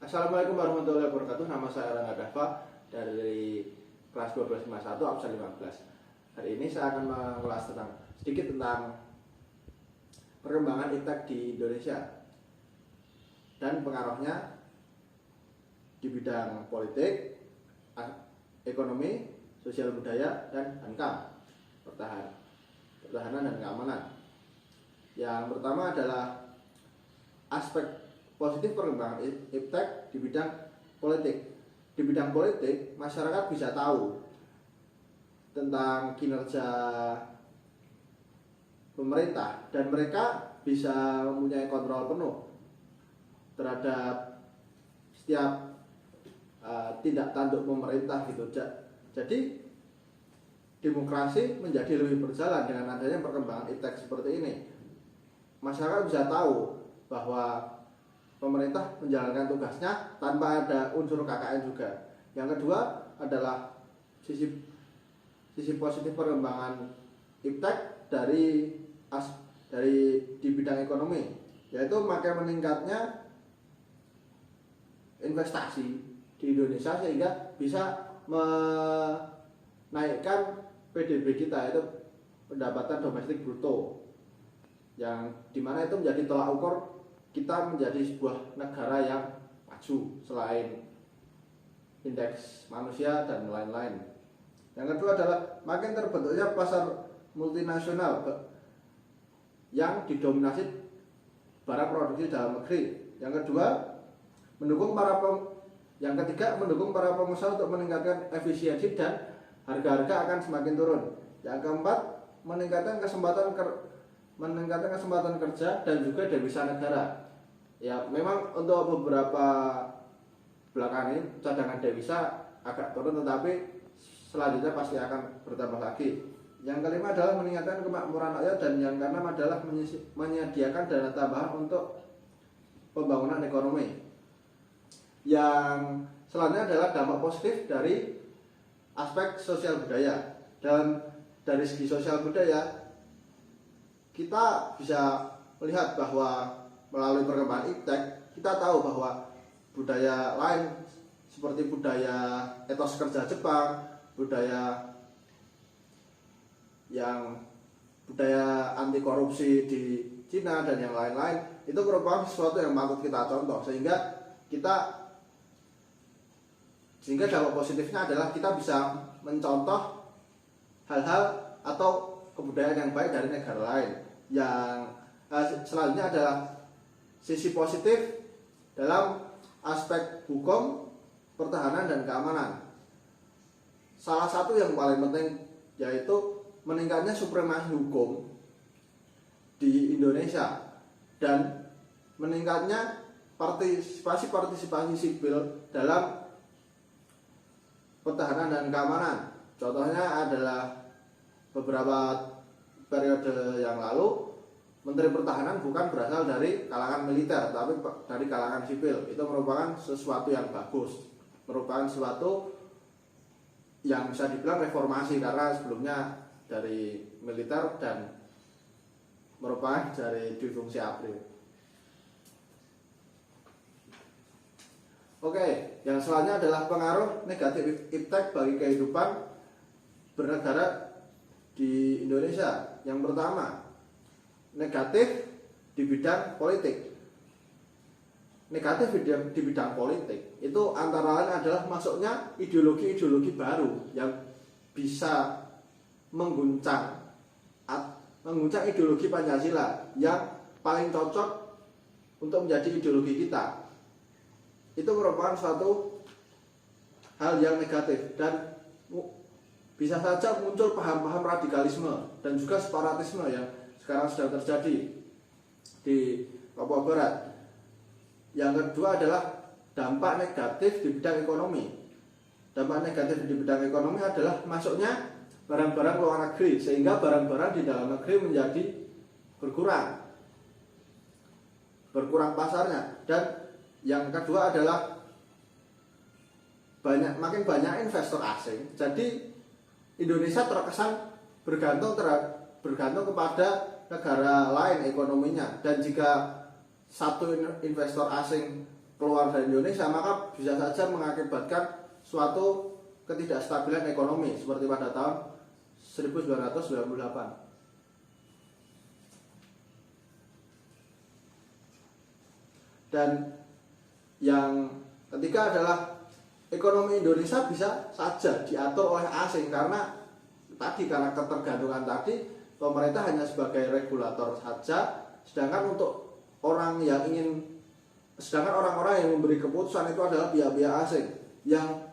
Assalamualaikum warahmatullahi wabarakatuh. Nama saya Rangga Dava dari kelas 1251 absen 15. Hari ini saya akan mengulas sedikit tentang perkembangan iptek di Indonesia dan pengaruhnya di bidang politik, ekonomi, sosial budaya, dan hankam, pertahanan dan keamanan. Yang pertama adalah aspek positif perkembangan iptek di bidang politik. Di bidang politik, masyarakat bisa tahu tentang kinerja pemerintah dan mereka bisa mempunyai kontrol penuh terhadap setiap tindak tanduk pemerintah gitu. Jadi demokrasi menjadi lebih berjalan dengan adanya perkembangan iptek seperti ini. Masyarakat bisa tahu bahwa pemerintah menjalankan tugasnya tanpa ada unsur KKN juga. Yang kedua adalah sisi positif perkembangan iptek dari di bidang ekonomi, yaitu makin meningkatnya investasi di Indonesia sehingga bisa menaikkan PDB kita, itu pendapatan domestik bruto, yang dimana itu menjadi tolak ukur kita menjadi sebuah negara yang maju selain indeks manusia dan lain-lain. Yang kedua adalah makin terbentuknya pasar multinasional yang didominasi barang produksi dalam negeri. Yang ketiga mendukung para pengusaha untuk meningkatkan efisiensi dan harga-harga akan semakin turun. Yang keempat meningkatkan kesempatan kerja dan juga devisa negara. Ya, memang untuk beberapa belakangan ini cadangan devisa agak turun, tetapi selanjutnya pasti akan bertambah lagi. Yang kelima adalah meningkatkan kemakmuran rakyat, dan yang keenam adalah menyediakan dana tambahan untuk pembangunan ekonomi. Yang selanjutnya adalah dampak positif dari aspek sosial budaya. Dan dari segi sosial budaya kita bisa melihat bahwa melalui perkembangan iptek kita tahu bahwa budaya lain seperti budaya etos kerja Jepang, budaya anti korupsi di Cina dan yang lain-lain, itu merupakan sesuatu yang patut kita contoh, sehingga dampak positifnya adalah kita bisa mencontoh hal-hal atau kebudayaan yang baik dari negara lain. Yang selanjutnya adalah sisi positif dalam aspek hukum, pertahanan, dan keamanan. Salah satu yang paling penting yaitu meningkatnya supremasi hukum di Indonesia dan meningkatnya partisipasi sipil dalam pertahanan dan keamanan. Contohnya adalah beberapa periode yang lalu Menteri Pertahanan bukan berasal dari kalangan militer, tapi dari kalangan sipil. Itu merupakan sesuatu yang bagus, merupakan sesuatu yang bisa dibilang reformasi, karena sebelumnya dari militer dan merupakan dari difungsi ABRI. Oke, yang selanjutnya adalah pengaruh negatif iptek bagi kehidupan bernegara di Indonesia. Yang pertama, negatif di bidang politik. Negatif di bidang politik itu antara lain adalah masuknya ideologi-ideologi baru yang bisa mengguncang ideologi Pancasila yang paling cocok untuk menjadi ideologi kita. Itu merupakan suatu hal yang negatif dan bisa saja muncul paham-paham radikalisme dan juga separatisme yang sekarang sedang terjadi di Papua Barat. Yang kedua adalah dampak negatif di bidang ekonomi. Dampak negatif di bidang ekonomi adalah masuknya barang-barang luar negeri, sehingga barang-barang di dalam negeri menjadi berkurang pasarnya. Dan yang kedua adalah makin banyak investor asing. Jadi Indonesia terkesan bergantung kepada negara lain ekonominya, dan jika satu investor asing keluar dari Indonesia, maka bisa saja mengakibatkan suatu ketidakstabilan ekonomi seperti pada tahun 1998. Dan yang ketiga adalah ekonomi Indonesia bisa saja diatur oleh asing karena ketergantungan tadi, pemerintah hanya sebagai regulator saja, sedangkan orang-orang yang memberi keputusan itu adalah pihak-pihak asing. Yang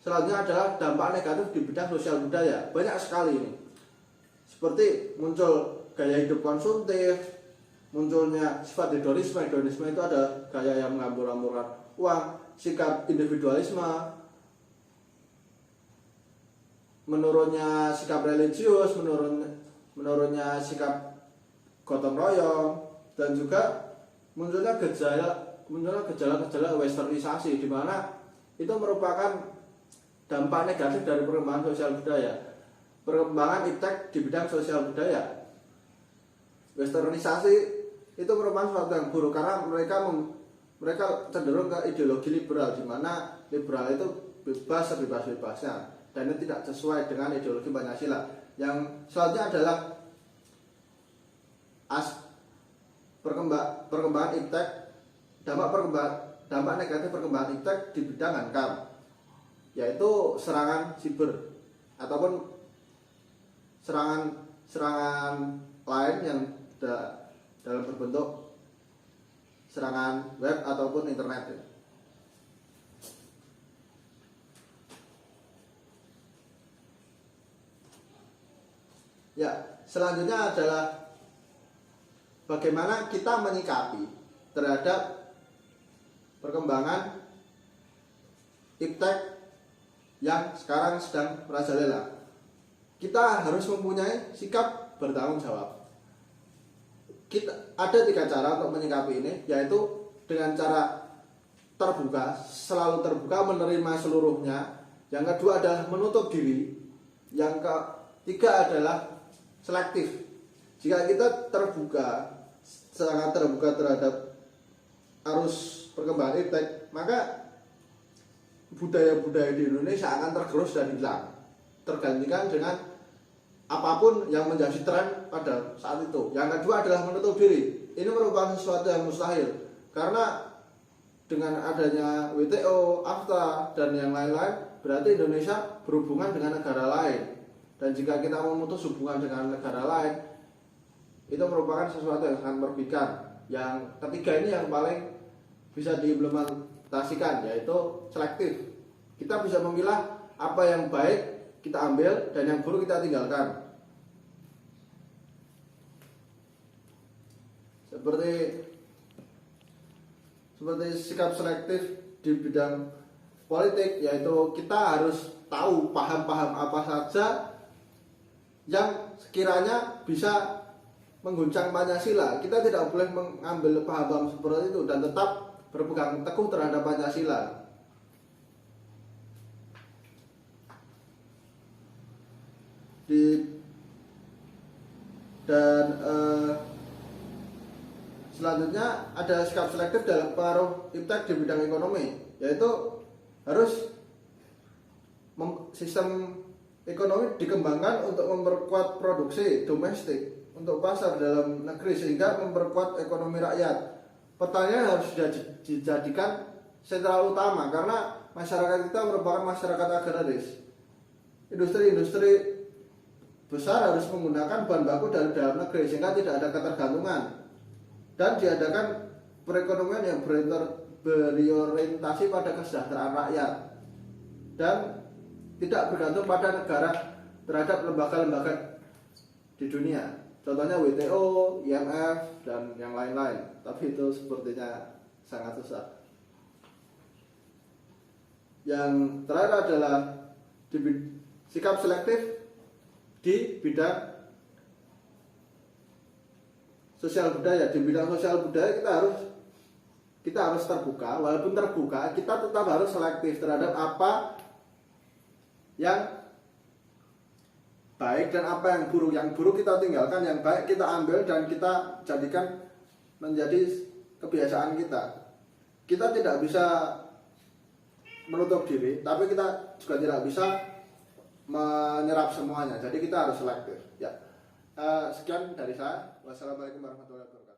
selanjutnya adalah dampak negatif di bidang sosial budaya. Banyak sekali ini. Seperti muncul gaya hidup konsumtif, munculnya sifat hedonisme. Hedonisme itu ada gaya yang menghambur-hamburkan uang, sikap individualisme, menurunnya sikap religius, menurunnya sikap gotong royong, dan juga munculnya gejala-gejala westernisasi, di mana itu merupakan dampak negatif dari perkembangan sosial budaya, perkembangan iptek di bidang sosial budaya. Westernisasi itu merupakan sesuatu yang buruk karena mereka cenderung ke ideologi liberal, di mana liberal itu bebas sebebas-bebasnya dan itu tidak sesuai dengan ideologi Pancasila. Yang selanjutnya adalah perkembangan iptek, dampak negatif perkembangan iptek di bidang hankam, yaitu serangan siber ataupun serangan lain yang dalam berbentuk serangan web ataupun internet. Ya, selanjutnya adalah bagaimana kita menyikapi terhadap perkembangan iptek yang sekarang sedang merajalela. Kita harus mempunyai sikap bertanggung jawab. Ada 3 cara untuk menyikapi ini, yaitu dengan cara terbuka, selalu terbuka, menerima seluruhnya. Yang kedua adalah menutup diri. Yang ketiga adalah selektif. Jika kita sangat terbuka terhadap arus perkembangan iptek, maka budaya-budaya di Indonesia akan tergerus dan hilang, tergantikan dengan apapun yang menjadi tren pada saat itu. Yang kedua adalah menutup diri. Ini merupakan sesuatu yang mustahil karena dengan adanya WTO, AFTA, dan yang lain-lain, berarti Indonesia berhubungan dengan negara lain. Dan jika kita memutus hubungan dengan negara lain, itu merupakan sesuatu yang sangat merugikan. Yang ketiga ini yang paling bisa diimplementasikan, yaitu selektif. Kita bisa memilah apa yang baik kita ambil dan yang buruk kita tinggalkan. Seperti sikap selektif di bidang politik, yaitu kita harus paham apa saja yang sekiranya bisa mengguncang Pancasila. Kita tidak boleh mengambil paham-paham seperti itu dan tetap berpegang teguh terhadap Pancasila. Selanjutnya ada sikap selektif dalam pengaruh iptek di bidang ekonomi, yaitu harus sistem ekonomi dikembangkan untuk memperkuat produksi domestik untuk pasar dalam negeri sehingga memperkuat ekonomi rakyat. Pertanian harus dijadikan sentral utama karena masyarakat kita merupakan masyarakat agraris. Industri-industri besar harus menggunakan bahan baku dari dalam negeri sehingga tidak ada ketergantungan, dan diadakan perekonomian yang berorientasi pada kesejahteraan rakyat dan tidak bergantung pada negara terhadap lembaga-lembaga di dunia, contohnya WTO, IMF, dan yang lain-lain. Tapi itu sepertinya sangat susah. Yang terakhir adalah sikap selektif di bidang sosial budaya. Di bidang sosial budaya kita harus terbuka. Walaupun terbuka, kita tetap harus selektif terhadap apa yang baik dan apa yang buruk. Yang buruk kita tinggalkan, yang baik kita ambil dan kita jadikan menjadi kebiasaan kita. kita tidak bisa menutup diri, tapi kita juga tidak bisa menyerap semuanya. Jadi kita harus selektif. Ya, sekian dari saya. Wassalamualaikum warahmatullahi wabarakatuh.